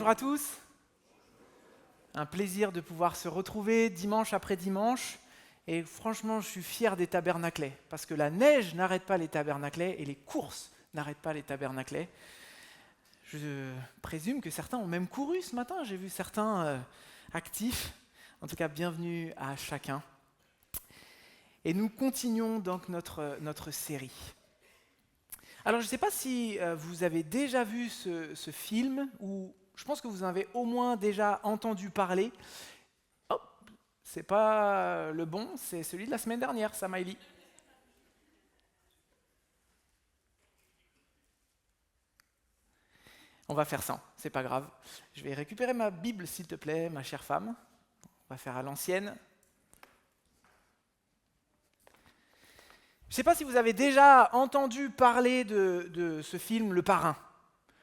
bonjour à tous. Un plaisir de pouvoir se retrouver dimanche après dimanche. Et franchement, je suis fier des tabernaclais, parce que la neige n'arrête pas les tabernaclais et les courses n'arrêtent pas les tabernaclais. Je présume que certains ont même couru ce matin, j'ai vu certains actifs. En tout cas, bienvenue à chacun. Et nous continuons donc notre série. Alors, je ne sais pas si vous avez déjà vu ce film, ou je pense que vous en avez au moins déjà entendu parler. Oh, c'est pas le bon, c'est celui de la semaine dernière, Samaïli. On va faire ça, c'est pas grave. Je vais récupérer ma Bible, s'il te plaît, ma chère femme. On va faire à l'ancienne. Je ne sais pas si vous avez déjà entendu parler de ce film Le Parrain,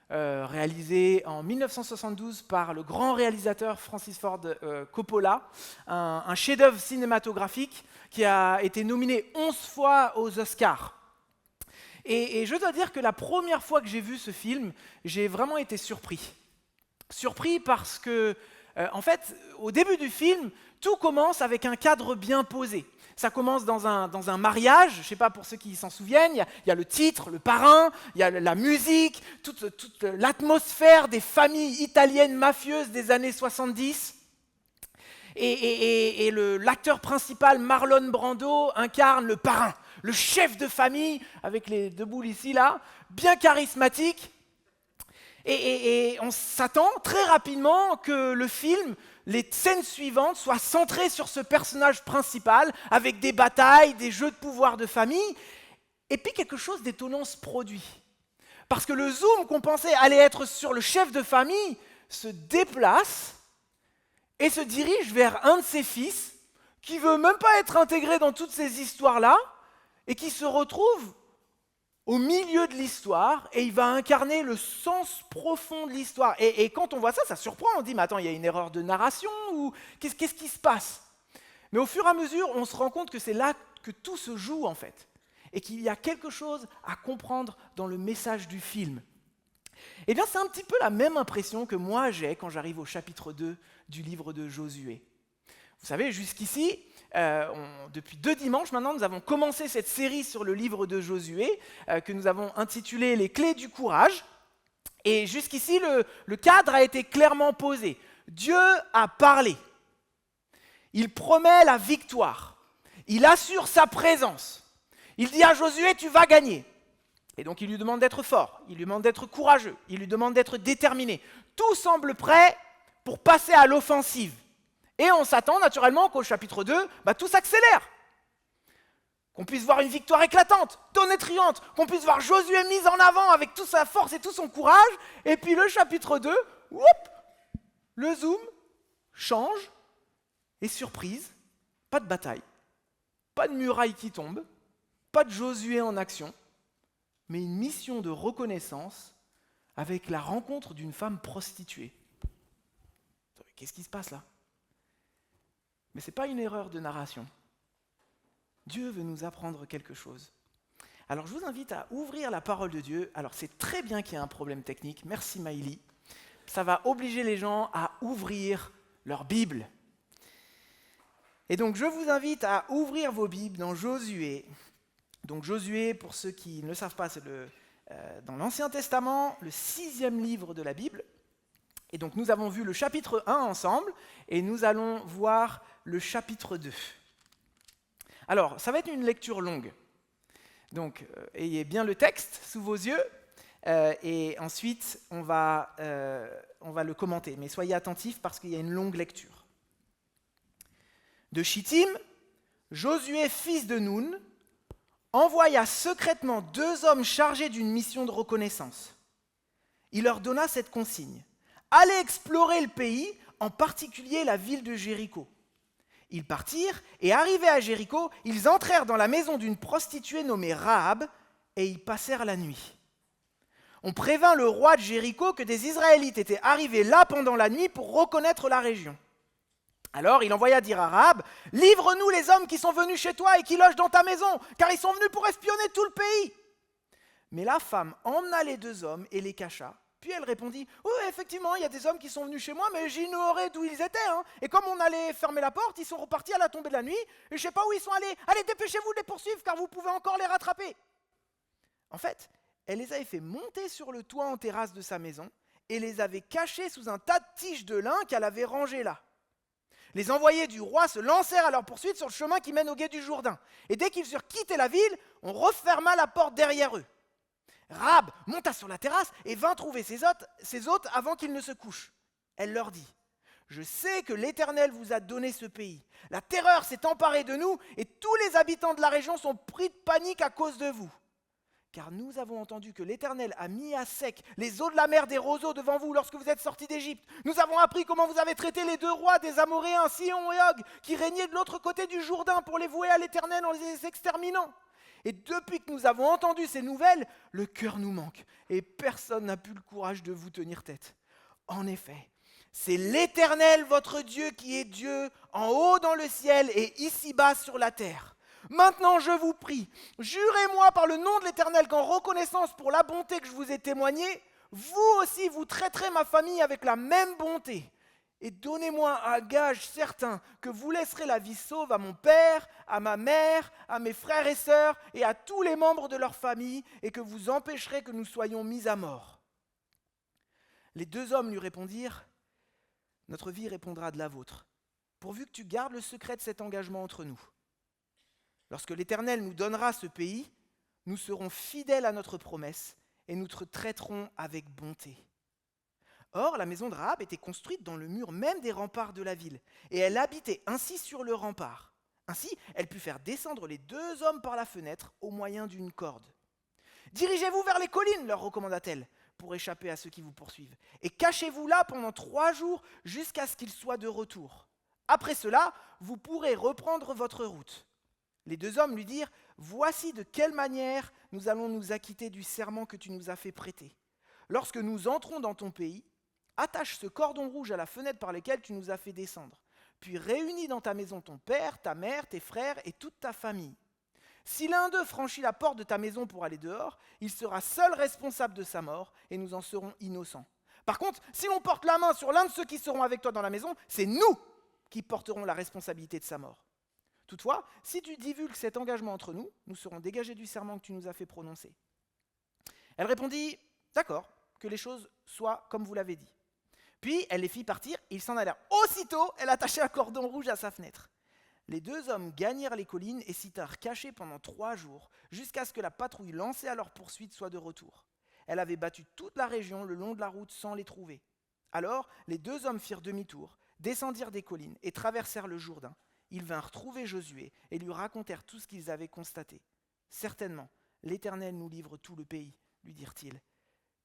réalisé en 1972 par le grand réalisateur Francis Ford Coppola, un chef-d'œuvre cinématographique qui a été nominé 11 fois aux Oscars. Et je dois dire que la première fois que j'ai vu ce film, j'ai vraiment été surpris. Surpris parce que, en fait, au début du film, tout commence avec un cadre bien posé. Ça commence dans un mariage, je ne sais pas pour ceux qui s'en souviennent, il y a le titre, le parrain, il y a la musique, toute l'atmosphère des familles italiennes mafieuses des années 70. Et l'acteur principal, Marlon Brando, incarne le parrain, le chef de famille, avec les deux boules ici, là, bien charismatique. Et on s'attend très rapidement que le film, les scènes suivantes, soient centrées sur ce personnage principal, avec des batailles, des jeux de pouvoir de famille. Et puis quelque chose d'étonnant se produit. Parce que le zoom qu'on pensait allait être sur le chef de famille se déplace et se dirige vers un de ses fils, qui ne veut même pas être intégré dans toutes ces histoires-là, et qui se retrouve au milieu de l'histoire, et il va incarner le sens profond de l'histoire. Et quand on voit ça, ça surprend, on dit, mais attends, il y a une erreur de narration, ou qu'est-ce qui se passe? Mais au fur et à mesure, on se rend compte que c'est là que tout se joue, en fait, et qu'il y a quelque chose à comprendre dans le message du film. Eh bien, c'est un petit peu la même impression que moi j'ai quand j'arrive au chapitre 2 du livre de Josué. Vous savez, jusqu'ici, depuis 2 dimanches maintenant, nous avons commencé cette série sur le livre de Josué, que nous avons intitulé « Les clés du courage ». Et jusqu'ici, le cadre a été clairement posé. Dieu a parlé. Il promet la victoire. Il assure sa présence. Il dit à Josué, tu vas gagner. Et donc il lui demande d'être fort, il lui demande d'être courageux, il lui demande d'être déterminé. Tout semble prêt pour passer à l'offensive. Et on s'attend naturellement qu'au chapitre 2, tout s'accélère. Qu'on puisse voir une victoire éclatante, tonitruante, qu'on puisse voir Josué mis en avant avec toute sa force et tout son courage. Et puis le chapitre 2, le zoom change et surprise, pas de bataille, pas de muraille qui tombe, pas de Josué en action, mais une mission de reconnaissance avec la rencontre d'une femme prostituée. Qu'est-ce qui se passe là? Mais ce n'est pas une erreur de narration. Dieu veut nous apprendre quelque chose. Alors je vous invite à ouvrir la parole de Dieu. Alors c'est très bien qu'il y ait un problème technique. Merci Maïli. Ça va obliger les gens à ouvrir leur Bible. Et donc je vous invite à ouvrir vos Bibles dans Josué. Donc Josué, pour ceux qui ne le savent pas, c'est dans l'Ancien Testament, le 6e livre de la Bible. Et donc nous avons vu le chapitre 1 ensemble, et nous allons voir le chapitre 2. Alors, ça va être une lecture longue. Donc, ayez bien le texte sous vos yeux, et ensuite on va le commenter. Mais soyez attentifs parce qu'il y a une longue lecture. De Chittim, Josué, fils de Nun, envoya secrètement 2 hommes chargés d'une mission de reconnaissance. Il leur donna cette consigne. Allez explorer le pays, en particulier la ville de Jéricho. Ils partirent, et arrivés à Jéricho, ils entrèrent dans la maison d'une prostituée nommée Rahab, et y passèrent la nuit. On prévint le roi de Jéricho que des Israélites étaient arrivés là pendant la nuit pour reconnaître la région. Alors il envoya dire à Rahab, « Livre-nous les hommes qui sont venus chez toi et qui logent dans ta maison, car ils sont venus pour espionner tout le pays. » Mais la femme emmena les 2 hommes et les cacha, Puis elle répondit, oui, effectivement, il y a des hommes qui sont venus chez moi, mais j'ignorais d'où ils étaient. Et comme on allait fermer la porte, ils sont repartis à la tombée de la nuit, et je ne sais pas où ils sont allés. Allez, dépêchez-vous de les poursuivre, car vous pouvez encore les rattraper. En fait, elle les avait fait monter sur le toit en terrasse de sa maison, et les avait cachés sous un tas de tiges de lin qu'elle avait rangées là. Les envoyés du roi se lancèrent à leur poursuite sur le chemin qui mène au gué du Jourdain. Et dès qu'ils eurent quitté la ville, on referma la porte derrière eux. Rahab monta sur la terrasse et vint trouver ses hôtes avant qu'ils ne se couchent. Elle leur dit, « Je sais que l'Éternel vous a donné ce pays. La terreur s'est emparée de nous et tous les habitants de la région sont pris de panique à cause de vous. Car nous avons entendu que l'Éternel a mis à sec les eaux de la mer des roseaux devant vous lorsque vous êtes sortis d'Égypte. Nous avons appris comment vous avez traité les 2 rois des Amoréens, Sihon et Og, qui régnaient de l'autre côté du Jourdain pour les vouer à l'Éternel en les exterminant. Et depuis que nous avons entendu ces nouvelles, le cœur nous manque et personne n'a plus le courage de vous tenir tête. En effet, c'est l'Éternel votre Dieu qui est Dieu en haut dans le ciel et ici-bas sur la terre. Maintenant, je vous prie, jurez-moi par le nom de l'Éternel qu'en reconnaissance pour la bonté que je vous ai témoignée, vous aussi vous traiterez ma famille avec la même bonté. Et donnez-moi un gage certain que vous laisserez la vie sauve à mon père, à ma mère, à mes frères et sœurs et à tous les membres de leur famille et que vous empêcherez que nous soyons mis à mort. » Les 2 hommes lui répondirent, « Notre vie répondra de la vôtre, pourvu que tu gardes le secret de cet engagement entre nous. Lorsque l'Éternel nous donnera ce pays, nous serons fidèles à notre promesse et nous te traiterons avec bonté. » Or, la maison de Rahab était construite dans le mur même des remparts de la ville, et elle habitait ainsi sur le rempart. Ainsi, elle put faire descendre les 2 hommes par la fenêtre au moyen d'une corde. « Dirigez-vous vers les collines, leur recommanda-t-elle, pour échapper à ceux qui vous poursuivent, et cachez-vous là pendant 3 jours jusqu'à ce qu'ils soient de retour. Après cela, vous pourrez reprendre votre route. » Les 2 hommes lui dirent, « Voici de quelle manière nous allons nous acquitter du serment que tu nous as fait prêter. Lorsque nous entrons dans ton pays, attache ce cordon rouge à la fenêtre par laquelle tu nous as fait descendre, puis réunis dans ta maison ton père, ta mère, tes frères et toute ta famille. Si l'un d'eux franchit la porte de ta maison pour aller dehors, il sera seul responsable de sa mort et nous en serons innocents. Par contre, si l'on porte la main sur l'un de ceux qui seront avec toi dans la maison, c'est nous qui porterons la responsabilité de sa mort. Toutefois, si tu divulgues cet engagement entre nous, nous serons dégagés du serment que tu nous as fait prononcer. » Elle répondit, « D'accord, que les choses soient comme vous l'avez dit. » Puis elle les fit partir, ils s'en allèrent. Aussitôt, elle attachait un cordon rouge à sa fenêtre. Les 2 hommes gagnèrent les collines et s'y tinrent cachés pendant 3 jours, jusqu'à ce que la patrouille lancée à leur poursuite soit de retour. Elle avait battu toute la région le long de la route sans les trouver. Alors, les 2 hommes firent demi-tour, descendirent des collines et traversèrent le Jourdain. Ils vinrent trouver Josué et lui racontèrent tout ce qu'ils avaient constaté. « Certainement, l'Éternel nous livre tout le pays, lui dirent-ils,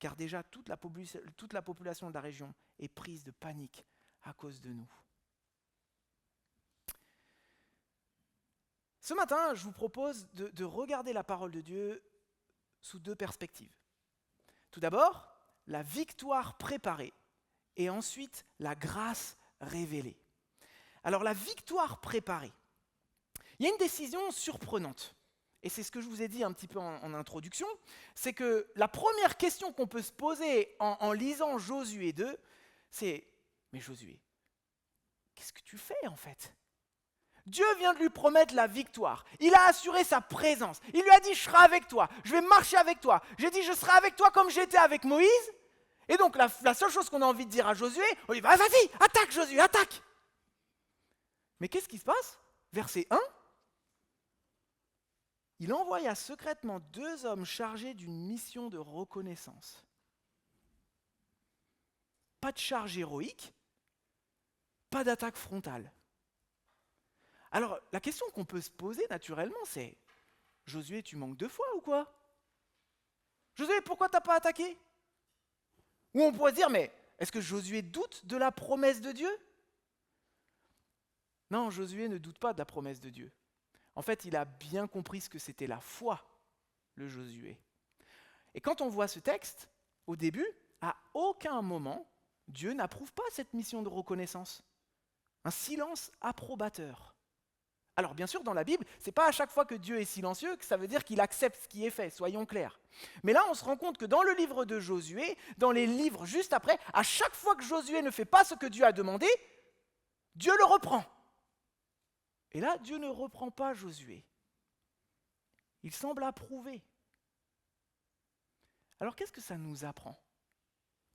car déjà toute la population de la région est prise de panique à cause de nous. » Ce matin, je vous propose de regarder la parole de Dieu sous 2 perspectives. Tout d'abord, la victoire préparée et ensuite la grâce révélée. Alors la victoire préparée, il y a une décision surprenante. Et c'est ce que je vous ai dit un petit peu en introduction, c'est que la première question qu'on peut se poser en lisant Josué 2, c'est « Mais Josué, qu'est-ce que tu fais en fait ?» Dieu vient de lui promettre la victoire. Il a assuré sa présence. Il lui a dit « Je serai avec toi, je vais marcher avec toi. » J'ai dit « Je serai avec toi comme j'étais avec Moïse. » Et donc la seule chose qu'on a envie de dire à Josué, on lui dit « Vas-y, attaque Josué, attaque !» Mais qu'est-ce qui se passe ? Verset 1. Il envoya secrètement 2 hommes chargés d'une mission de reconnaissance. Pas de charge héroïque, pas d'attaque frontale. Alors, la question qu'on peut se poser naturellement, c'est « Josué, tu manques de foi ou quoi ? Josué, pourquoi tu n'as pas attaqué ?» Ou on pourrait se dire « Mais est-ce que Josué doute de la promesse de Dieu ?» Non, Josué ne doute pas de la promesse de Dieu. En fait, il a bien compris ce que c'était la foi, le Josué. Et quand on voit ce texte, au début, à aucun moment, Dieu n'approuve pas cette mission de reconnaissance. Un silence approbateur. Alors bien sûr, dans la Bible, ce n'est pas à chaque fois que Dieu est silencieux que ça veut dire qu'il accepte ce qui est fait, soyons clairs. Mais là, on se rend compte que dans le livre de Josué, dans les livres juste après, à chaque fois que Josué ne fait pas ce que Dieu a demandé, Dieu le reprend. Et là, Dieu ne reprend pas Josué. Il semble approuver. Alors qu'est-ce que ça nous apprend ?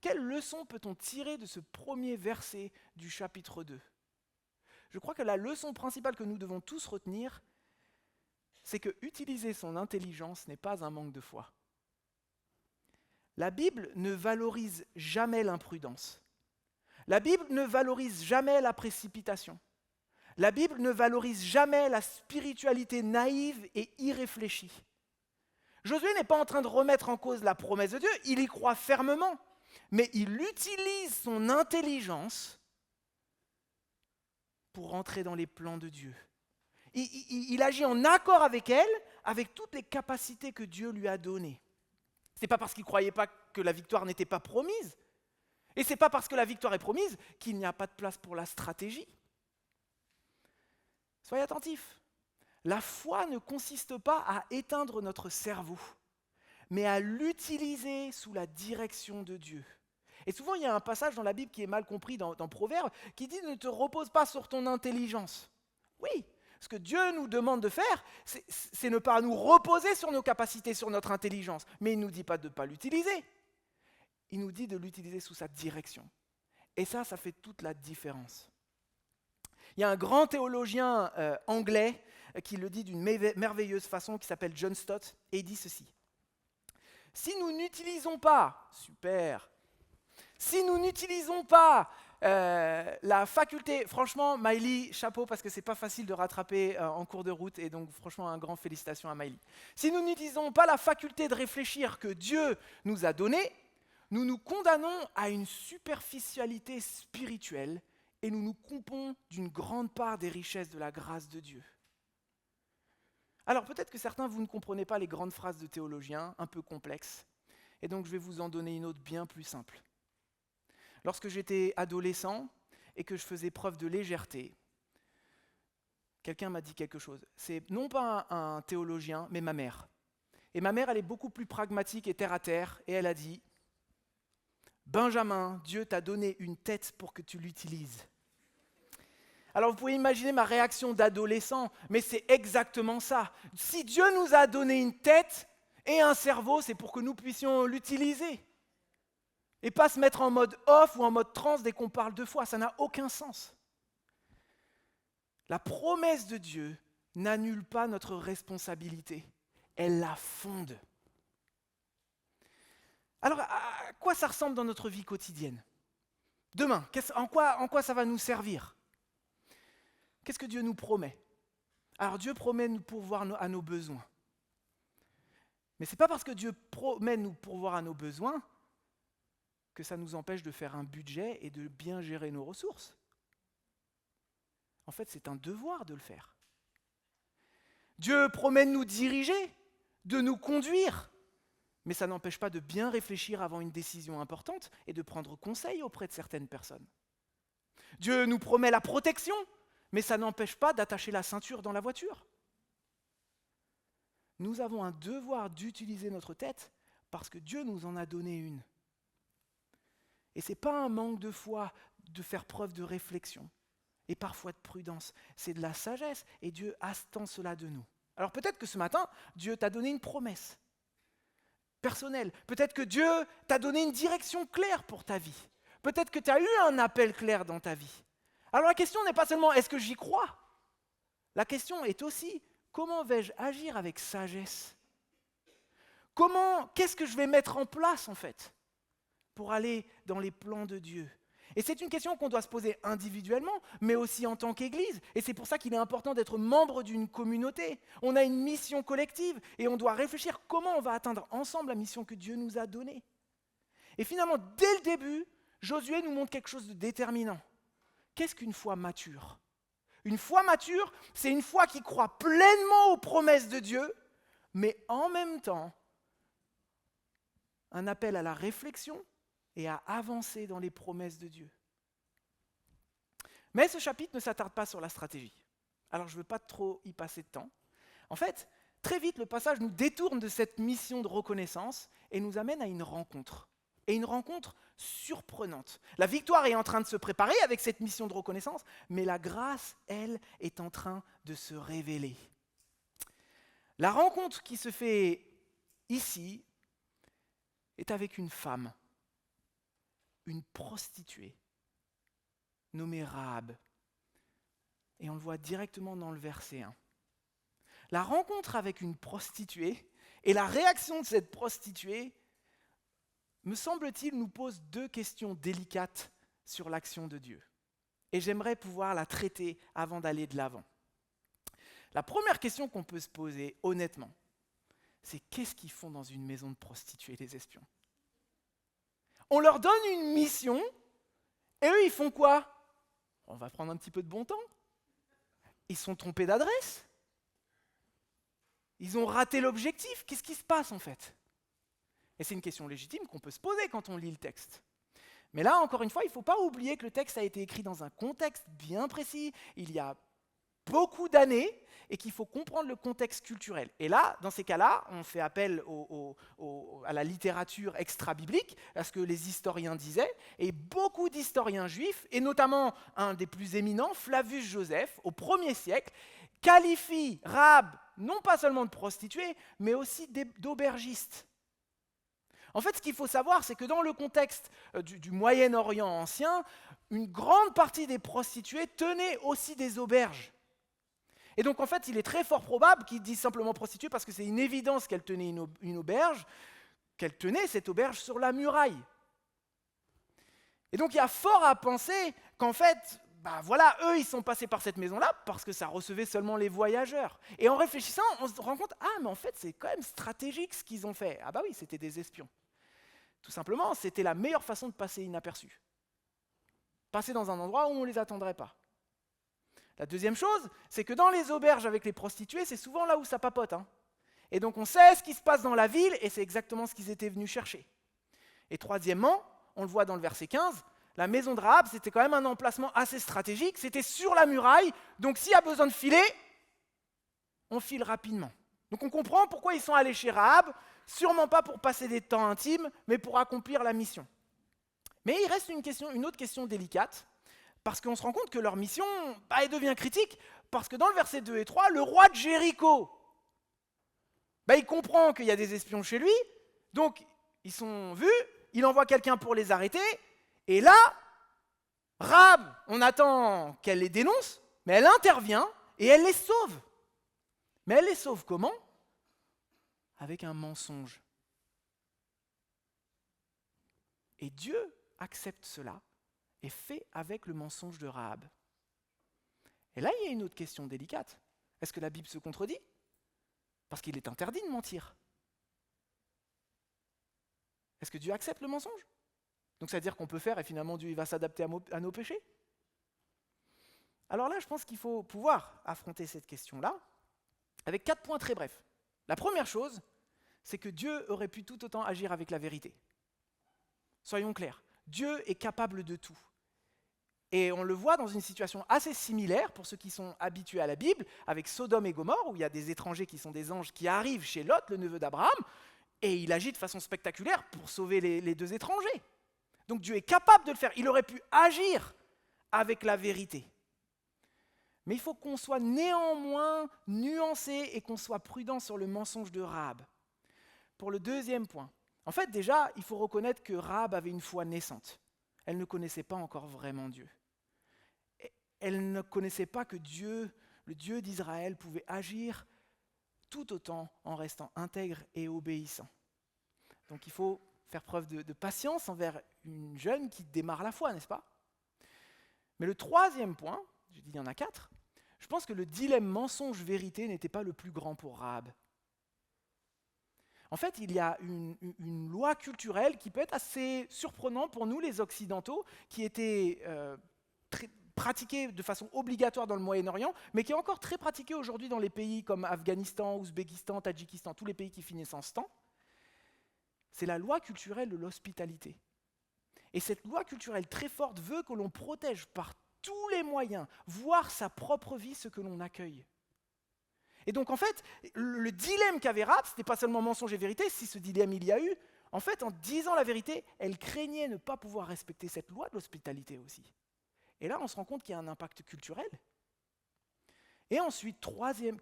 Quelle leçon peut-on tirer de ce premier verset du chapitre 2 ? Je crois que la leçon principale que nous devons tous retenir, c'est que utiliser son intelligence n'est pas un manque de foi. La Bible ne valorise jamais l'imprudence. La Bible ne valorise jamais la précipitation. La Bible ne valorise jamais la spiritualité naïve et irréfléchie. Josué n'est pas en train de remettre en cause la promesse de Dieu, il y croit fermement, mais il utilise son intelligence pour entrer dans les plans de Dieu. Il agit en accord avec elle, avec toutes les capacités que Dieu lui a données. Ce n'est pas parce qu'il ne croyait pas que la victoire n'était pas promise, et ce n'est pas parce que la victoire est promise qu'il n'y a pas de place pour la stratégie. Soyez attentifs. La foi ne consiste pas à éteindre notre cerveau, mais à l'utiliser sous la direction de Dieu. Et souvent, il y a un passage dans la Bible qui est mal compris dans Proverbes, qui dit « Ne te repose pas sur ton intelligence ». Oui, ce que Dieu nous demande de faire, c'est ne pas nous reposer sur nos capacités, sur notre intelligence. Mais il ne nous dit pas de ne pas l'utiliser. Il nous dit de l'utiliser sous sa direction. Et ça fait toute la différence. Il y a un grand théologien anglais qui le dit d'une merveilleuse façon, qui s'appelle John Stott, et il dit ceci. Si nous n'utilisons pas, si nous n'utilisons pas la faculté, franchement, Miley, chapeau, parce que c'est pas facile de rattraper en cours de route, et donc franchement, un grand félicitations à Miley. Si nous n'utilisons pas la faculté de réfléchir que Dieu nous a donnée, nous nous condamnons à une superficialité spirituelle et nous nous coupons d'une grande part des richesses de la grâce de Dieu. Alors peut-être que certains, vous ne comprenez pas les grandes phrases de théologiens, un peu complexes, et donc je vais vous en donner une autre bien plus simple. Lorsque j'étais adolescent et que je faisais preuve de légèreté, quelqu'un m'a dit quelque chose. C'est non pas un théologien, mais ma mère. Et ma mère, elle est beaucoup plus pragmatique et terre à terre, et elle a dit « Benjamin, Dieu t'a donné une tête pour que tu l'utilises. » Alors vous pouvez imaginer ma réaction d'adolescent, mais c'est exactement ça. Si Dieu nous a donné une tête et un cerveau, c'est pour que nous puissions l'utiliser. Et pas se mettre en mode off ou en mode trans dès qu'on parle de foi, ça n'a aucun sens. La promesse de Dieu n'annule pas notre responsabilité, elle la fonde. Alors, à quoi ça ressemble dans notre vie quotidienne ? Demain, en quoi ça va nous servir ? Qu'est-ce que Dieu nous promet ? Alors Dieu promet de nous pourvoir à nos besoins. Mais ce n'est pas parce que Dieu promet de nous pourvoir à nos besoins que ça nous empêche de faire un budget et de bien gérer nos ressources. En fait, c'est un devoir de le faire. Dieu promet de nous diriger, de nous conduire, mais ça n'empêche pas de bien réfléchir avant une décision importante et de prendre conseil auprès de certaines personnes. Dieu nous promet la protection, mais ça n'empêche pas d'attacher la ceinture dans la voiture. Nous avons un devoir d'utiliser notre tête parce que Dieu nous en a donné une. Et ce n'est pas un manque de foi de faire preuve de réflexion et parfois de prudence, c'est de la sagesse et Dieu attend cela de nous. Alors peut-être que ce matin, Dieu t'a donné une promesse personnelle. Peut-être que Dieu t'a donné une direction claire pour ta vie. Peut-être que tu as eu un appel clair dans ta vie. Alors la question n'est pas seulement est-ce que j'y crois ? La question est aussi comment vais-je agir avec sagesse ? Qu'est-ce que je vais mettre en place en fait pour aller dans les plans de Dieu ? Et c'est une question qu'on doit se poser individuellement, mais aussi en tant qu'Église. Et c'est pour ça qu'il est important d'être membre d'une communauté. On a une mission collective et on doit réfléchir comment on va atteindre ensemble la mission que Dieu nous a donnée. Et finalement, dès le début, Josué nous montre quelque chose de déterminant. Qu'est-ce qu'une foi mature ? Une foi mature, c'est une foi qui croit pleinement aux promesses de Dieu, mais en même temps, un appel à la réflexion et à avancer dans les promesses de Dieu. Mais ce chapitre ne s'attarde pas sur la stratégie. alors je ne veux pas trop y passer de temps. En fait, très vite, le passage nous détourne de cette mission de reconnaissance et nous amène à une rencontre. Et une rencontre surprenante. La victoire est en train de se préparer avec cette mission de reconnaissance, mais la grâce, elle, est en train de se révéler. La rencontre qui se fait ici est avec une femme, une prostituée, nommée Rahab. Et on le voit directement dans le verset 1. La rencontre avec une prostituée et la réaction de cette prostituée, me semble-t-il, nous pose deux questions délicates sur l'action de Dieu. Et j'aimerais pouvoir la traiter avant d'aller de l'avant. La première question qu'on peut se poser, honnêtement, c'est qu'est-ce qu'ils font dans une maison de prostituées, les espions ? On leur donne une mission, et eux, ils font quoi ? On va prendre un petit peu de bon temps. Ils sont trompés d'adresse. Ils ont raté l'objectif. Qu'est-ce qui se passe en fait ? Et c'est une question légitime qu'on peut se poser quand on lit le texte. Mais là, encore une fois, il ne faut pas oublier que le texte a été écrit dans un contexte bien précis, il y a beaucoup d'années, et qu'il faut comprendre le contexte culturel. Et là, dans ces cas-là, on fait appel à la littérature extra-biblique, à ce que les historiens disaient, et beaucoup d'historiens juifs, et notamment un des plus éminents, Flavius Joseph, au 1er siècle, qualifie Rahab non pas seulement de prostituée, mais aussi d'aubergiste. En fait, ce qu'il faut savoir, c'est que dans le contexte du Moyen-Orient ancien, une grande partie des prostituées tenaient aussi des auberges. Et donc, en fait, il est très fort probable qu'ils disent simplement prostituée parce que c'est une évidence qu'elle tenait une auberge, qu'elle tenait cette auberge sur la muraille. Et donc, il y a fort à penser qu'en fait, eux, ils sont passés par cette maison-là parce que ça recevait seulement les voyageurs. Et en réfléchissant, on se rend compte, mais en fait, c'est quand même stratégique ce qu'ils ont fait. Ah bah oui, c'était des espions. Tout simplement, c'était la meilleure façon de passer inaperçu. Passer dans un endroit où on ne les attendrait pas. La deuxième chose, c'est que dans les auberges avec les prostituées, c'est souvent là où ça papote. Et donc on sait ce qui se passe dans la ville, et c'est exactement ce qu'ils étaient venus chercher. Et troisièmement, on le voit dans le verset 15, la maison de Rahab, c'était quand même un emplacement assez stratégique, c'était sur la muraille, donc s'il y a besoin de filer, on file rapidement. Donc on comprend pourquoi ils sont allés chez Rahab, sûrement pas pour passer des temps intimes, mais pour accomplir la mission. Mais il reste une autre question délicate, parce qu'on se rend compte que leur mission, elle devient critique, parce que dans le verset 2 et 3, le roi de Jéricho, il comprend qu'il y a des espions chez lui, donc ils sont vus, il envoie quelqu'un pour les arrêter, et là, Rahab, on attend qu'elle les dénonce, mais elle intervient et elle les sauve. Mais elle les sauve comment ? Avec un mensonge. Et Dieu accepte cela et fait avec le mensonge de Rahab. Et là, il y a une autre question délicate. Est-ce que la Bible se contredit ? Parce qu'il est interdit de mentir. Est-ce que Dieu accepte le mensonge ? Donc ça veut dire qu'on peut faire et finalement Dieu il va s'adapter à nos péchés ? Alors là, je pense qu'il faut pouvoir affronter cette question-là avec 4 points très brefs. La première chose, c'est que Dieu aurait pu tout autant agir avec la vérité. Soyons clairs, Dieu est capable de tout. Et on le voit dans une situation assez similaire, pour ceux qui sont habitués à la Bible, avec Sodome et Gomorrhe, où il y a des étrangers qui sont des anges qui arrivent chez Lot, le neveu d'Abraham, et il agit de façon spectaculaire pour sauver les 2 étrangers. Donc Dieu est capable de le faire, il aurait pu agir avec la vérité. Mais il faut qu'on soit néanmoins nuancé et qu'on soit prudent sur le mensonge de Rahab. Pour le deuxième point, en fait déjà, il faut reconnaître que Rahab avait une foi naissante. Elle ne connaissait pas encore vraiment Dieu. Elle ne connaissait pas que Dieu, le Dieu d'Israël, pouvait agir tout autant en restant intègre et obéissant. Donc il faut faire preuve de patience envers une jeune qui démarre la foi, n'est-ce pas ? Mais le troisième point, j'ai dit il y en a 4, je pense que le dilemme mensonge-vérité n'était pas le plus grand pour Rahab. En fait, il y a une loi culturelle qui peut être assez surprenante pour nous, les Occidentaux, qui était pratiquée de façon obligatoire dans le Moyen-Orient, mais qui est encore très pratiquée aujourd'hui dans les pays comme Afghanistan, Ouzbékistan, Tadjikistan, tous les pays qui finissent en stan. C'est la loi culturelle de l'hospitalité. Et cette loi culturelle très forte veut que l'on protège par tous les moyens voir sa propre vie ce que l'on accueille. Et donc en fait, le dilemme qu'avait Rahab, ce n'était pas seulement mensonge et vérité, si ce dilemme il y a eu, en fait en disant la vérité, elle craignait ne pas pouvoir respecter cette loi de l'hospitalité aussi. Et là on se rend compte qu'il y a un impact culturel. Et ensuite,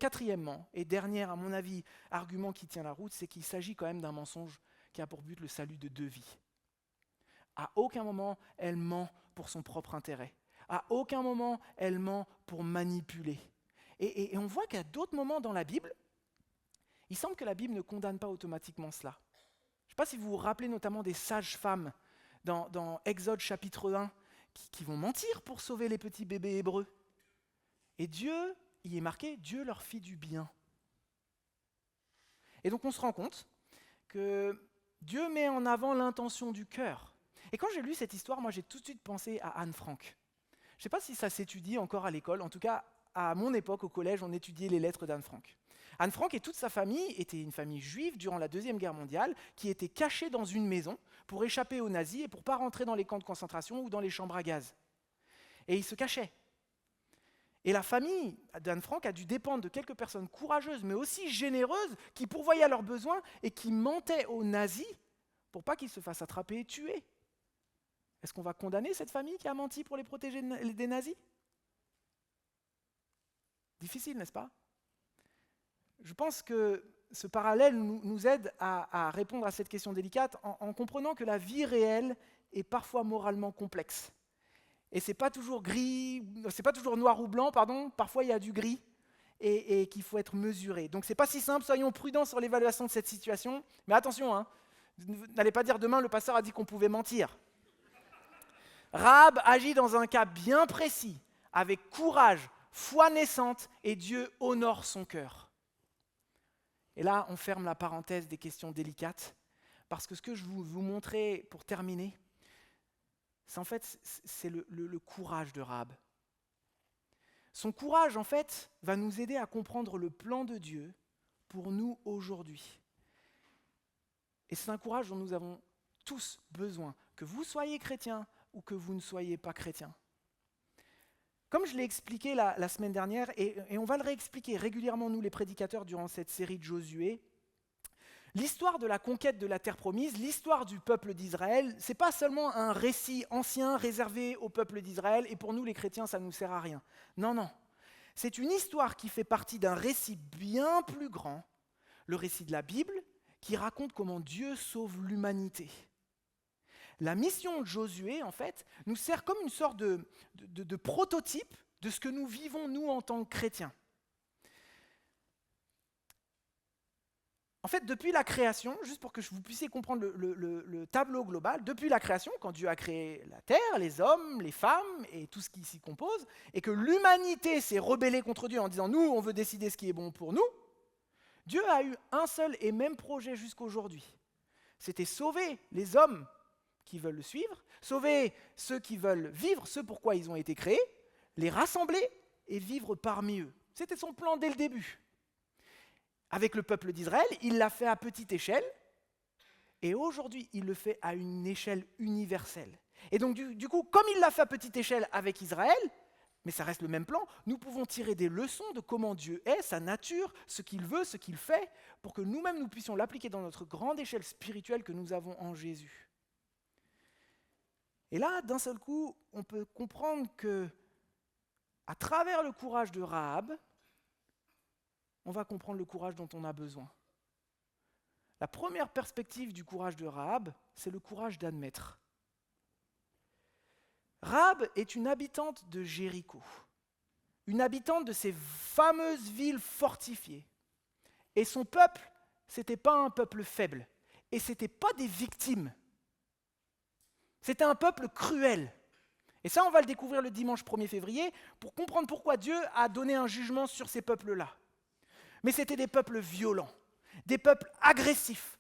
quatrièmement, et dernier à mon avis, argument qui tient la route, c'est qu'il s'agit quand même d'un mensonge qui a pour but le salut de 2 vies. À aucun moment, elle ment pour son propre intérêt. À aucun moment, elle ment pour manipuler. Et on voit qu'à d'autres moments dans la Bible, il semble que la Bible ne condamne pas automatiquement cela. Je ne sais pas si vous vous rappelez notamment des sages-femmes dans Exode chapitre 1 qui vont mentir pour sauver les petits bébés hébreux. Et Dieu, il est marqué, Dieu leur fit du bien. Et donc on se rend compte que Dieu met en avant l'intention du cœur. Et quand j'ai lu cette histoire, moi j'ai tout de suite pensé à Anne Frank. Je ne sais pas si ça s'étudie encore à l'école, en tout cas à mon époque au collège, on étudiait les lettres d'Anne Frank. Anne Frank et toute sa famille étaient une famille juive durant la Deuxième Guerre mondiale qui était cachée dans une maison pour échapper aux nazis et pour ne pas rentrer dans les camps de concentration ou dans les chambres à gaz. Et ils se cachaient. Et la famille d'Anne Frank a dû dépendre de quelques personnes courageuses, mais aussi généreuses, qui pourvoyaient à leurs besoins et qui mentaient aux nazis pour pas qu'ils se fassent attraper et tuer. Est-ce qu'on va condamner cette famille qui a menti pour les protéger des nazis ? Difficile, n'est-ce pas ? Je pense que ce parallèle nous aide à répondre à cette question délicate en comprenant que la vie réelle est parfois moralement complexe. Et c'est pas toujours noir ou blanc, parfois il y a du gris et qu'il faut être mesuré. Donc c'est pas si simple, soyons prudents sur l'évaluation de cette situation, mais attention, n'allez pas dire demain le pasteur a dit qu'on pouvait mentir. Rahab agit dans un cas bien précis, avec courage, foi naissante, et Dieu honore son cœur. Et là, on ferme la parenthèse des questions délicates, parce que ce que je veux vous montrer pour terminer, c'est le courage de Rahab. Son courage, en fait, va nous aider à comprendre le plan de Dieu pour nous aujourd'hui. Et c'est un courage dont nous avons tous besoin, que vous soyez chrétien ou que vous ne soyez pas chrétien. Comme je l'ai expliqué la semaine dernière, et on va le réexpliquer régulièrement, nous les prédicateurs, durant cette série de Josué, l'histoire de la conquête de la terre promise, l'histoire du peuple d'Israël, ce n'est pas seulement un récit ancien réservé au peuple d'Israël, et pour nous les chrétiens, ça ne nous sert à rien. Non, non. C'est une histoire qui fait partie d'un récit bien plus grand, le récit de la Bible, qui raconte comment Dieu sauve l'humanité. La mission de Josué, en fait, nous sert comme une sorte de prototype de ce que nous vivons, nous, en tant que chrétiens. En fait, depuis la création, juste pour que vous puissiez comprendre le tableau global, depuis la création, quand Dieu a créé la terre, les hommes, les femmes et tout ce qui s'y compose, et que l'humanité s'est rebellée contre Dieu en disant « nous, on veut décider ce qui est bon pour nous », Dieu a eu un seul et même projet jusqu'aujourd'hui. C'était sauver les hommes qui veulent le suivre, sauver ceux qui veulent vivre ce pourquoi ils ont été créés, les rassembler et vivre parmi eux. C'était son plan dès le début. Avec le peuple d'Israël, il l'a fait à petite échelle, et aujourd'hui, il le fait à une échelle universelle. Et donc, du coup, comme il l'a fait à petite échelle avec Israël, mais ça reste le même plan, nous pouvons tirer des leçons de comment Dieu est, sa nature, ce qu'il veut, ce qu'il fait, pour que nous-mêmes, nous puissions l'appliquer dans notre grande échelle spirituelle que nous avons en Jésus. Et là, d'un seul coup, on peut comprendre que, à travers le courage de Rahab, on va comprendre le courage dont on a besoin. La première perspective du courage de Rahab, c'est le courage d'admettre. Rahab est une habitante de Jéricho, une habitante de ces fameuses villes fortifiées. Et son peuple, ce n'était pas un peuple faible, et ce n'était pas des victimes. C'était un peuple cruel. Et ça, on va le découvrir le dimanche 1er février pour comprendre pourquoi Dieu a donné un jugement sur ces peuples-là. Mais c'était des peuples violents, des peuples agressifs,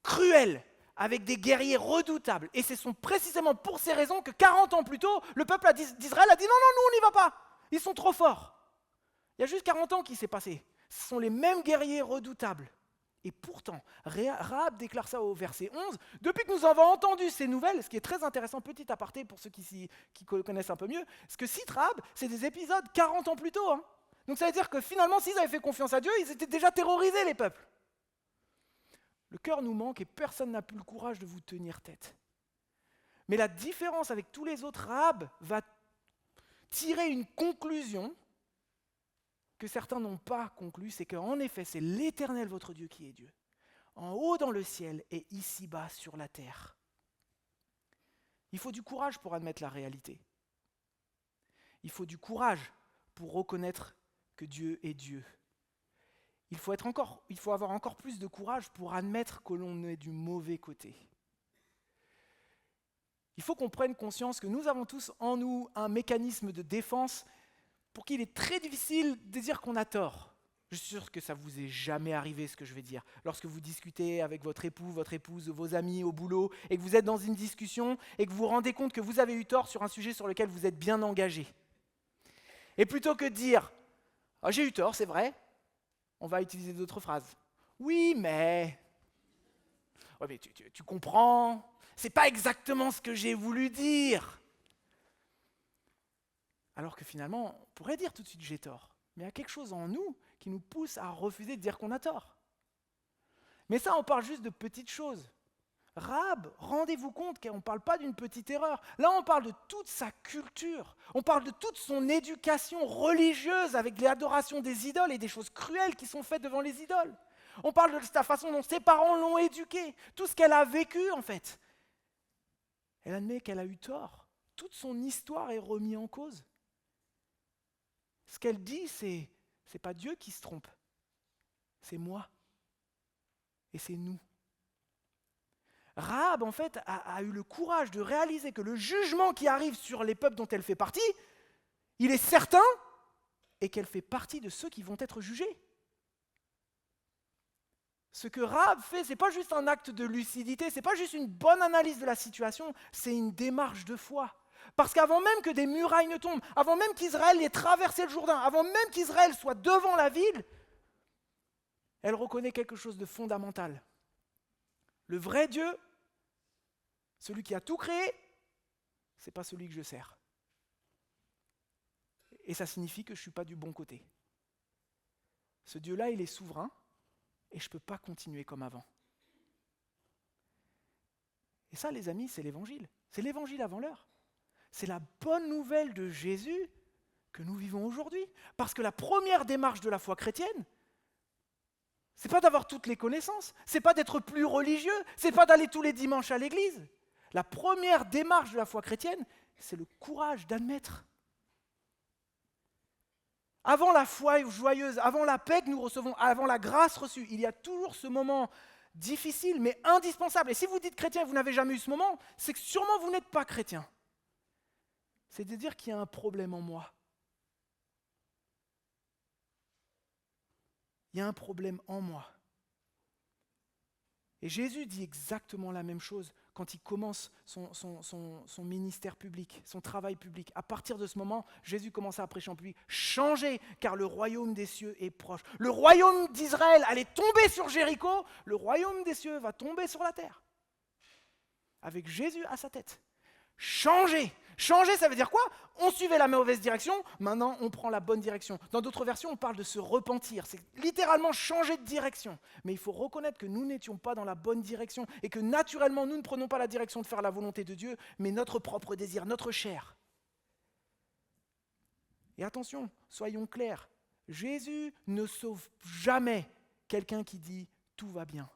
cruels, avec des guerriers redoutables. Et ce sont précisément pour ces raisons que 40 ans plus tôt, le peuple d'Israël a dit « Non, non, nous, on n'y va pas. Ils sont trop forts. » Il y a juste 40 ans qui s'est passé. Ce sont les mêmes guerriers redoutables. Et pourtant, Rahab déclare ça au verset 11. Depuis que nous avons entendu ces nouvelles, ce qui est très intéressant, petit aparté pour ceux qui connaissent un peu mieux, ce que cite Rahab, c'est des épisodes 40 ans plus tôt. Hein. Donc ça veut dire que finalement, s'ils avaient fait confiance à Dieu, ils étaient déjà terrorisés, les peuples. Le cœur nous manque et personne n'a plus le courage de vous tenir tête. Mais la différence avec tous les autres, Rahab va tirer une conclusion que certains n'ont pas conclue, c'est qu'en effet, c'est l'Éternel votre Dieu qui est Dieu, en haut dans le ciel et ici-bas sur la terre. Il faut du courage pour admettre la réalité. Il faut du courage pour reconnaître que Dieu est Dieu. Il faut avoir encore plus de courage pour admettre que l'on est du mauvais côté. Il faut qu'on prenne conscience que nous avons tous en nous un mécanisme de défense pour qu'il est très difficile de dire qu'on a tort. Je suis sûr que ça ne vous est jamais arrivé ce que je vais dire. Lorsque vous discutez avec votre époux, votre épouse, vos amis au boulot, et que vous êtes dans une discussion, et que vous vous rendez compte que vous avez eu tort sur un sujet sur lequel vous êtes bien engagé. Et plutôt que de dire « Ah, j'ai eu tort, c'est vrai », on va utiliser d'autres phrases. « Oui, mais… » Ouais, mais tu comprends, c'est pas exactement ce que j'ai voulu dire. Alors que finalement, on pourrait dire tout de suite j'ai tort. Mais il y a quelque chose en nous qui nous pousse à refuser de dire qu'on a tort. Mais ça, on parle juste de petites choses. Rahab, rendez-vous compte qu'on ne parle pas d'une petite erreur. Là, on parle de toute sa culture. On parle de toute son éducation religieuse avec l'adoration des idoles et des choses cruelles qui sont faites devant les idoles. On parle de la façon dont ses parents l'ont éduquée, tout ce qu'elle a vécu en fait. Elle admet qu'elle a eu tort. Toute son histoire est remise en cause. Ce qu'elle dit, c'est pas Dieu qui se trompe, c'est moi et c'est nous. Rahab, en fait, a eu le courage de réaliser que le jugement qui arrive sur les peuples dont elle fait partie, il est certain et qu'elle fait partie de ceux qui vont être jugés. Ce que Rahab fait, ce n'est pas juste un acte de lucidité, ce n'est pas juste une bonne analyse de la situation, c'est une démarche de foi. Parce qu'avant même que des murailles ne tombent, avant même qu'Israël ait traversé le Jourdain, avant même qu'Israël soit devant la ville, elle reconnaît quelque chose de fondamental. Le vrai Dieu, celui qui a tout créé, ce n'est pas celui que je sers. Et ça signifie que je ne suis pas du bon côté. Ce Dieu-là, il est souverain et je ne peux pas continuer comme avant. Et ça, les amis, c'est l'évangile. C'est l'évangile avant l'heure. C'est la bonne nouvelle de Jésus que nous vivons aujourd'hui. Parce que la première démarche de la foi chrétienne, c'est pas d'avoir toutes les connaissances, c'est pas d'être plus religieux, c'est pas d'aller tous les dimanches à l'église. La première démarche de la foi chrétienne, c'est le courage d'admettre. Avant la foi joyeuse, avant la paix que nous recevons, avant la grâce reçue, il y a toujours ce moment difficile mais indispensable. Et si vous dites chrétien et vous n'avez jamais eu ce moment, c'est que sûrement vous n'êtes pas chrétien. C'est de dire qu'il y a un problème en moi. Il y a un problème en moi. Et Jésus dit exactement la même chose quand il commence son ministère public, son travail public. À partir de ce moment, Jésus commence à prêcher en public. Changez, car le royaume des cieux est proche. Le royaume d'Israël allait tomber sur Jéricho, le royaume des cieux va tomber sur la terre. Avec Jésus à sa tête. Changer. Changer, ça veut dire quoi? On suivait la mauvaise direction, maintenant on prend la bonne direction. Dans d'autres versions, on parle de se repentir. C'est littéralement changer de direction. Mais il faut reconnaître que nous n'étions pas dans la bonne direction et que naturellement, nous ne prenons pas la direction de faire la volonté de Dieu, mais notre propre désir, notre chair. Et attention, soyons clairs, Jésus ne sauve jamais quelqu'un qui dit « tout va bien ».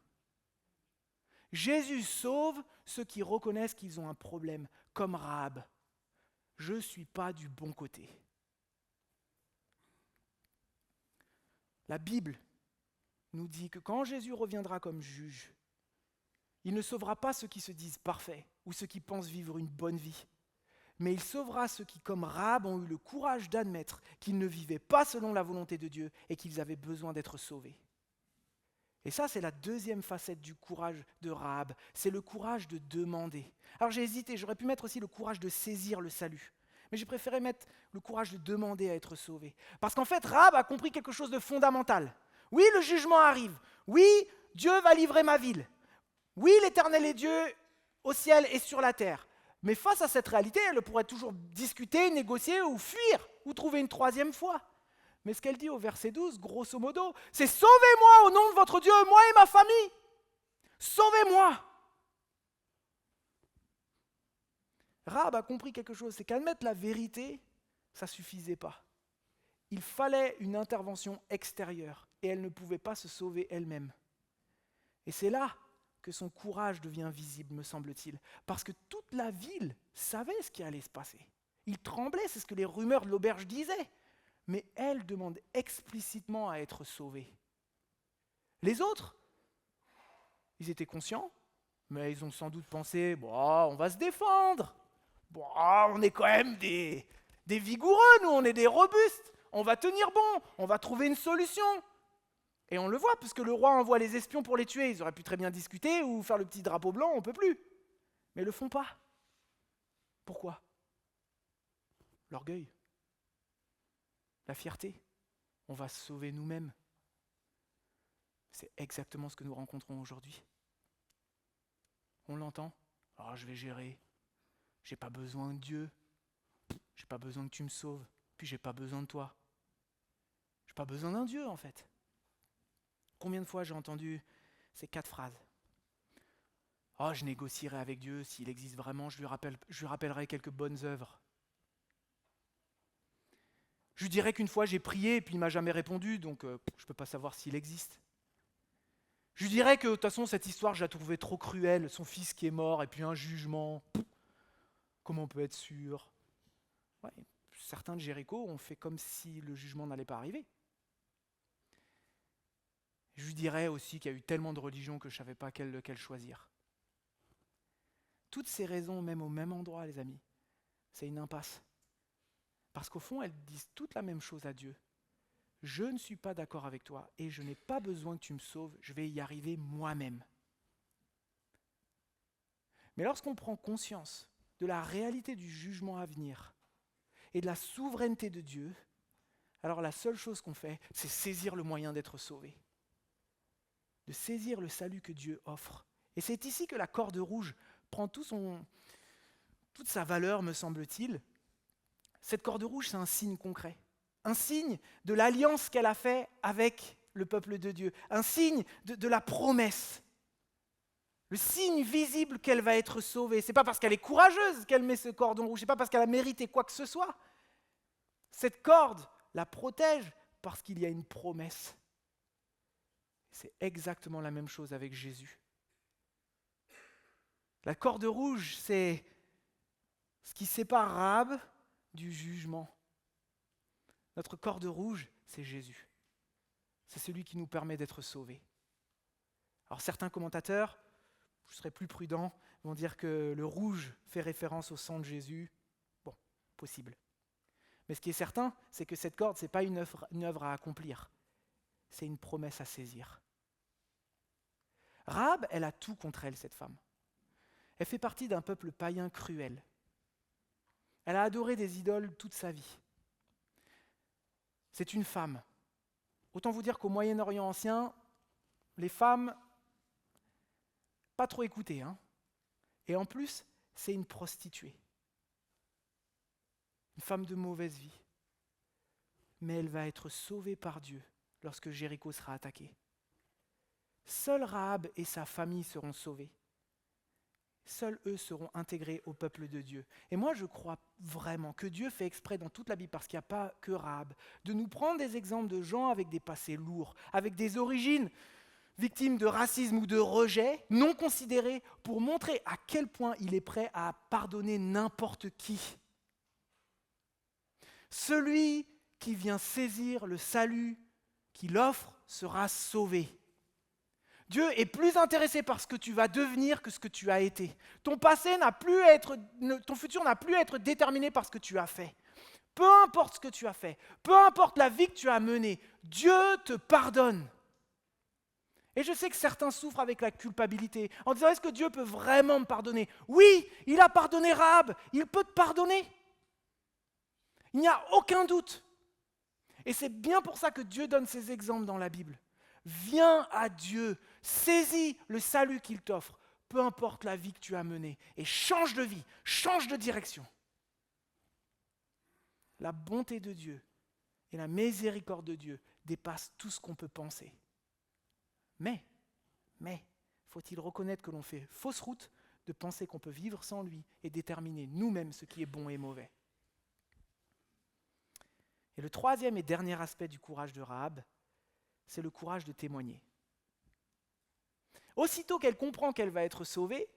Jésus sauve ceux qui reconnaissent qu'ils ont un problème, comme Rahab. Je ne suis pas du bon côté. La Bible nous dit que quand Jésus reviendra comme juge, il ne sauvera pas ceux qui se disent parfaits ou ceux qui pensent vivre une bonne vie, mais il sauvera ceux qui, comme Rahab, ont eu le courage d'admettre qu'ils ne vivaient pas selon la volonté de Dieu et qu'ils avaient besoin d'être sauvés. Et ça, c'est la deuxième facette du courage de Rahab, c'est le courage de demander. Alors j'ai hésité, j'aurais pu mettre aussi le courage de saisir le salut, mais j'ai préféré mettre le courage de demander à être sauvé. Parce qu'en fait, Rahab a compris quelque chose de fondamental. Oui, le jugement arrive, oui, Dieu va livrer ma ville. Oui, l'Éternel est Dieu au ciel et sur la terre. Mais face à cette réalité, elle pourrait toujours discuter, négocier ou fuir, ou trouver une troisième foi. Mais ce qu'elle dit au verset 12, grosso modo, c'est « Sauvez-moi au nom de votre Dieu, moi et ma famille ! Sauvez-moi !» Rahab a compris quelque chose, c'est qu'admettre la vérité, ça ne suffisait pas. Il fallait une intervention extérieure, et elle ne pouvait pas se sauver elle-même. Et c'est là que son courage devient visible, me semble-t-il, parce que toute la ville savait ce qui allait se passer. Il tremblait, c'est ce que les rumeurs de l'auberge disaient. Mais elle demande explicitement à être sauvée. Les autres, ils étaient conscients, mais ils ont sans doute pensé « on va se défendre. On est quand même des vigoureux, nous, on est des robustes. On va tenir bon, on va trouver une solution. » Et on le voit, puisque le roi envoie les espions pour les tuer. Ils auraient pu très bien discuter ou faire le petit drapeau blanc, on ne peut plus. Mais ils ne le font pas. Pourquoi ? L'orgueil. La fierté. On va se sauver nous-mêmes. C'est exactement ce que nous rencontrons aujourd'hui. On l'entend. « je vais gérer. J'ai pas besoin de Dieu. J'ai pas besoin que tu me sauves. Puis j'ai pas besoin de toi. J'ai pas besoin d'un Dieu, en fait. » Combien de fois j'ai entendu ces 4 phrases ? « je négocierai avec Dieu, s'il existe vraiment, je lui rappellerai quelques bonnes œuvres. » Je lui dirais qu'une fois j'ai prié et puis il ne m'a jamais répondu, donc je ne peux pas savoir s'il existe. Je lui dirais que de toute façon cette histoire je la trouvais trop cruelle, son fils qui est mort et puis un jugement. Comment on peut être sûr ? Certains de Jéricho ont fait comme si le jugement n'allait pas arriver. Je lui dirais aussi qu'il y a eu tellement de religions que je ne savais pas lequel choisir. Toutes ces raisons, même au même endroit, les amis, c'est une impasse. Parce qu'au fond, elles disent toute la même chose à Dieu. Je ne suis pas d'accord avec toi et je n'ai pas besoin que tu me sauves, je vais y arriver moi-même. Mais lorsqu'on prend conscience de la réalité du jugement à venir et de la souveraineté de Dieu, alors la seule chose qu'on fait, c'est saisir le moyen d'être sauvé. De saisir le salut que Dieu offre. Et c'est ici que la corde rouge prend toute sa valeur, me semble-t-il. Cette corde rouge, c'est un signe concret. Un signe de l'alliance qu'elle a faite avec le peuple de Dieu. Un signe de la promesse. Le signe visible qu'elle va être sauvée. Ce n'est pas parce qu'elle est courageuse qu'elle met ce cordon rouge. Ce n'est pas parce qu'elle a mérité quoi que ce soit. Cette corde la protège parce qu'il y a une promesse. C'est exactement la même chose avec Jésus. La corde rouge, c'est ce qui sépare Rahab du jugement. Notre corde rouge, c'est Jésus. C'est celui qui nous permet d'être sauvés. Alors certains commentateurs, je serai plus prudent, vont dire que le rouge fait référence au sang de Jésus. Bon, possible. Mais ce qui est certain, c'est que cette corde, ce n'est pas une œuvre à accomplir. C'est une promesse à saisir. Rahab, elle a tout contre elle, cette femme. Elle fait partie d'un peuple païen cruel. Elle a adoré des idoles toute sa vie. C'est une femme. Autant vous dire qu'au Moyen-Orient ancien, les femmes, pas trop écoutées. Et en plus, c'est une prostituée. Une femme de mauvaise vie. Mais elle va être sauvée par Dieu lorsque Jéricho sera attaqué. Seul Rahab et sa famille seront sauvés. Seuls eux seront intégrés au peuple de Dieu. Et moi, je crois vraiment que Dieu fait exprès dans toute la Bible, parce qu'il n'y a pas que Rahab, de nous prendre des exemples de gens avec des passés lourds, avec des origines victimes de racisme ou de rejet, non considérés, pour montrer à quel point il est prêt à pardonner n'importe qui. Celui qui vient saisir le salut qu'il offre sera sauvé. Dieu est plus intéressé par ce que tu vas devenir que ce que tu as été. Ton futur n'a plus à être déterminé par ce que tu as fait. Peu importe ce que tu as fait, peu importe la vie que tu as menée, Dieu te pardonne. Et je sais que certains souffrent avec la culpabilité, en disant, est-ce que Dieu peut vraiment me pardonner ? Oui, il a pardonné Rahab, il peut te pardonner. Il n'y a aucun doute. Et c'est bien pour ça que Dieu donne ces exemples dans la Bible. Viens à Dieu, saisis le salut qu'il t'offre, peu importe la vie que tu as menée, et change de vie, change de direction. La bonté de Dieu et la miséricorde de Dieu dépassent tout ce qu'on peut penser. Mais, faut-il reconnaître que l'on fait fausse route de penser qu'on peut vivre sans lui et déterminer nous-mêmes ce qui est bon et mauvais. Et le troisième et dernier aspect du courage de Rahab, c'est le courage de témoigner. Aussitôt qu'elle comprend qu'elle va être sauvée,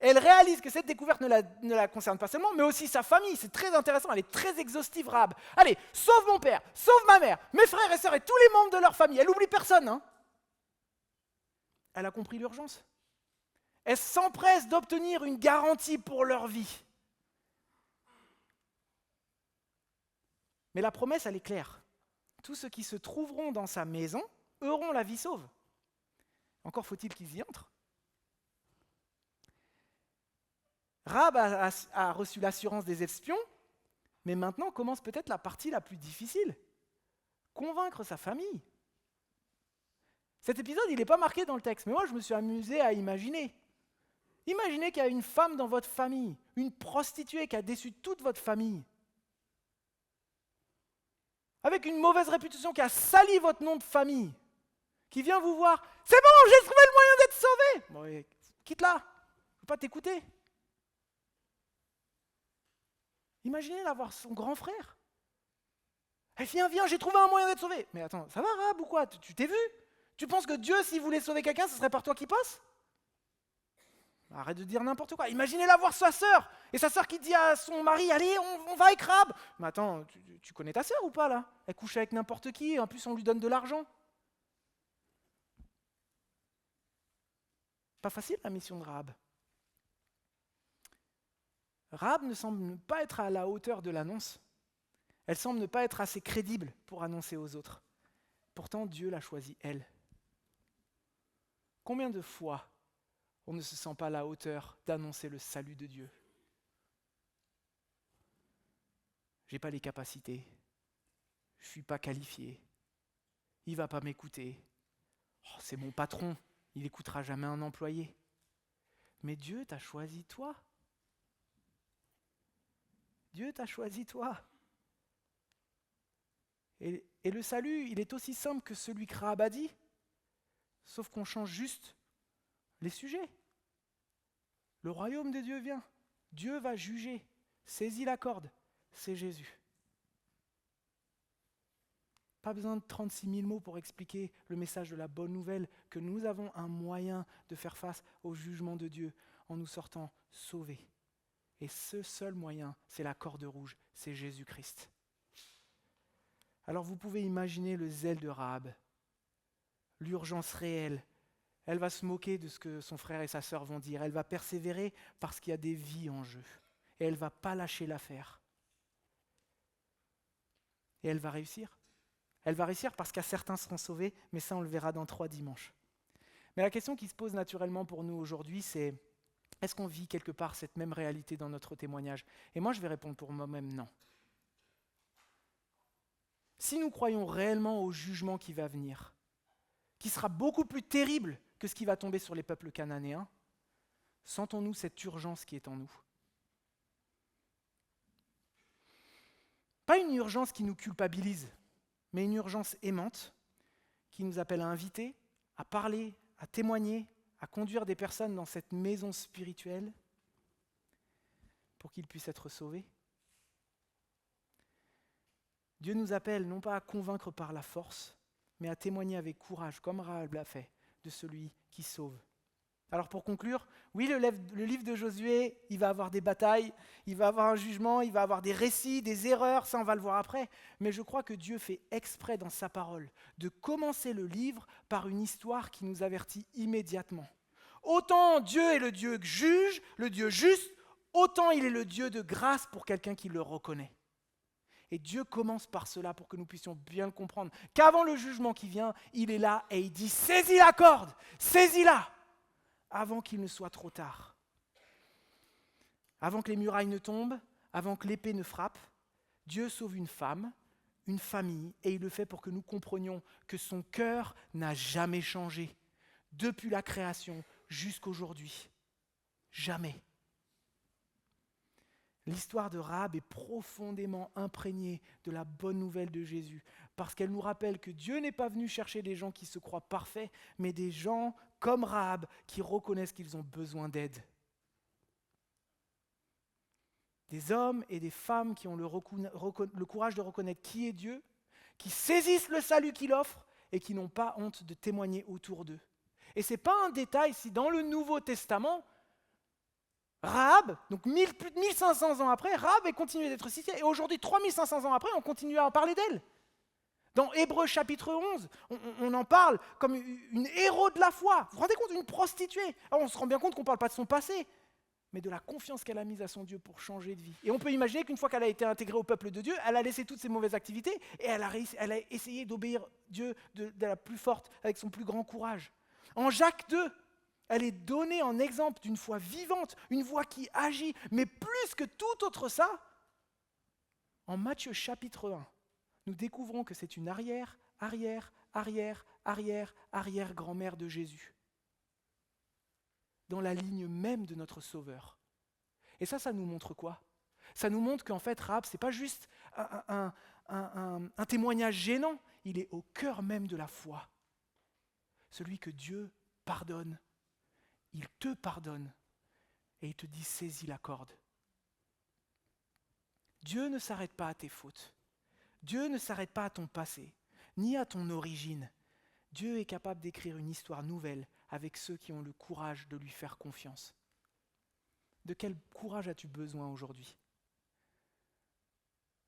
elle réalise que cette découverte ne la concerne pas seulement, mais aussi sa famille. C'est très intéressant, elle est très exhaustive, Rahab. Allez, sauve mon père, sauve ma mère, mes frères et sœurs et tous les membres de leur famille. Elle n'oublie personne. Hein. Elle a compris l'urgence. Elle s'empresse d'obtenir une garantie pour leur vie. Mais la promesse, elle est claire. Tous ceux qui se trouveront dans sa maison auront la vie sauve. Encore faut-il qu'ils y entrent. Rahab a reçu l'assurance des espions, mais maintenant commence peut-être la partie la plus difficile. Convaincre sa famille. Cet épisode, il n'est pas marqué dans le texte, mais moi je me suis amusé à imaginer. Imaginez qu'il y a une femme dans votre famille, une prostituée qui a déçu toute votre famille, avec une mauvaise réputation, qui a sali votre nom de famille, qui vient vous voir, c'est bon, j'ai trouvé le moyen d'être sauvé. Bon, quitte-la, je ne veux pas t'écouter. Imaginez là voir son grand frère. Elle dit, viens, j'ai trouvé un moyen d'être sauvé. Mais attends, ça va Rahab ou quoi? Tu t'es vu? Tu penses que Dieu, s'il voulait sauver quelqu'un, ce serait par toi qui passe? Arrête de dire n'importe quoi. Imaginez-la voir sa sœur, et sa sœur qui dit à son mari, allez, on va avec Rahab. Mais attends, tu connais ta sœur ou pas là? Elle couche avec n'importe qui, et en plus on lui donne de l'argent. Pas facile la mission de Rahab. Rahab ne semble pas être à la hauteur de l'annonce. Elle semble ne pas être assez crédible pour annoncer aux autres. Pourtant, Dieu l'a choisie, elle. Combien de fois on ne se sent pas à la hauteur d'annoncer le salut de Dieu? Je n'ai pas les capacités. Je ne suis pas qualifié. Il ne va pas m'écouter. Oh, c'est mon patron. Il n'écoutera jamais un employé. Mais Dieu t'a choisi toi. Dieu t'a choisi toi. Et le salut, il est aussi simple que celui que Rahab a dit, sauf qu'on change juste les sujets. Le royaume de Dieu vient. Dieu va juger. Saisis la corde. C'est Jésus. Pas besoin de 36 000 mots pour expliquer le message de la bonne nouvelle, que nous avons un moyen de faire face au jugement de Dieu en nous sortant sauvés. Et ce seul moyen, c'est la corde rouge, c'est Jésus-Christ. Alors vous pouvez imaginer le zèle de Rahab, l'urgence réelle. Elle va se moquer de ce que son frère et sa sœur vont dire. Elle va persévérer parce qu'il y a des vies en jeu. Et elle ne va pas lâcher l'affaire. Et elle va réussir. Elle va réussir parce qu'à certains seront sauvés, mais ça on le verra dans 3 dimanches. Mais la question qui se pose naturellement pour nous aujourd'hui, c'est est-ce qu'on vit quelque part cette même réalité dans notre témoignage? Et moi je vais répondre pour moi-même non. Si nous croyons réellement au jugement qui va venir, qui sera beaucoup plus terrible que ce qui va tomber sur les peuples cananéens, sentons-nous cette urgence qui est en nous? Pas une urgence qui nous culpabilise, mais une urgence aimante qui nous appelle à inviter, à parler, à témoigner, à conduire des personnes dans cette maison spirituelle pour qu'ils puissent être sauvés. Dieu nous appelle non pas à convaincre par la force, mais à témoigner avec courage, comme Rahab l'a fait, de celui qui sauve. Alors pour conclure, oui, le livre de Josué, il va avoir des batailles, il va avoir un jugement, il va avoir des récits, des erreurs, ça on va le voir après, mais je crois que Dieu fait exprès dans sa parole de commencer le livre par une histoire qui nous avertit immédiatement. Autant Dieu est le Dieu juge, le Dieu juste, autant il est le Dieu de grâce pour quelqu'un qui le reconnaît. Et Dieu commence par cela pour que nous puissions bien le comprendre, qu'avant le jugement qui vient, il est là et il dit « Saisis la corde, saisis-la !» avant qu'il ne soit trop tard. Avant que les murailles ne tombent, avant que l'épée ne frappe, Dieu sauve une femme, une famille, et il le fait pour que nous comprenions que son cœur n'a jamais changé, depuis la création jusqu'aujourd'hui. Jamais. L'histoire de Rahab est profondément imprégnée de la bonne nouvelle de Jésus, parce qu'elle nous rappelle que Dieu n'est pas venu chercher des gens qui se croient parfaits, mais des gens comme Rahab qui reconnaissent qu'ils ont besoin d'aide. Des hommes et des femmes qui ont le courage de reconnaître qui est Dieu, qui saisissent le salut qu'il offre et qui n'ont pas honte de témoigner autour d'eux. Et ce n'est pas un détail si dans le Nouveau Testament, Rahab, donc plus de 1500 ans après, Rahab est continué d'être citée. Et aujourd'hui, 3500 ans après, on continue à en parler d'elle. Dans Hébreux chapitre 11, on en parle comme une héros de la foi. Vous vous rendez compte, une prostituée. Alors on se rend bien compte qu'on ne parle pas de son passé, mais de la confiance qu'elle a mise à son Dieu pour changer de vie. Et on peut imaginer qu'une fois qu'elle a été intégrée au peuple de Dieu, elle a laissé toutes ses mauvaises activités et elle a essayé d'obéir Dieu de la plus forte, avec son plus grand courage. En Jacques 2, elle est donnée en exemple d'une foi vivante, une foi qui agit, mais plus que tout autre ça, en Matthieu chapitre 1, nous découvrons que c'est une arrière-grand-mère de Jésus, dans la ligne même de notre Sauveur. Et ça nous montre quoi ? Ça nous montre qu'en fait, Rahab, ce n'est pas juste un témoignage gênant, il est au cœur même de la foi. Celui que Dieu pardonne, il te pardonne et il te dit saisis la corde. Dieu ne s'arrête pas à tes fautes. Dieu ne s'arrête pas à ton passé, ni à ton origine. Dieu est capable d'écrire une histoire nouvelle avec ceux qui ont le courage de lui faire confiance. De quel courage as-tu besoin aujourd'hui ?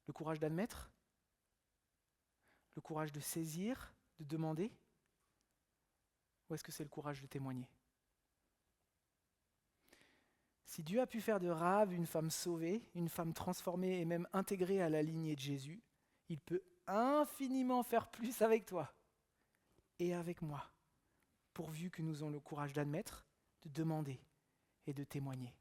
Le courage d'admettre ? Le courage de saisir, de demander ? Ou est-ce que c'est le courage de témoigner ? Si Dieu a pu faire de Rahab une femme sauvée, une femme transformée et même intégrée à la lignée de Jésus, il peut infiniment faire plus avec toi et avec moi, pourvu que nous ayons le courage d'admettre, de demander et de témoigner.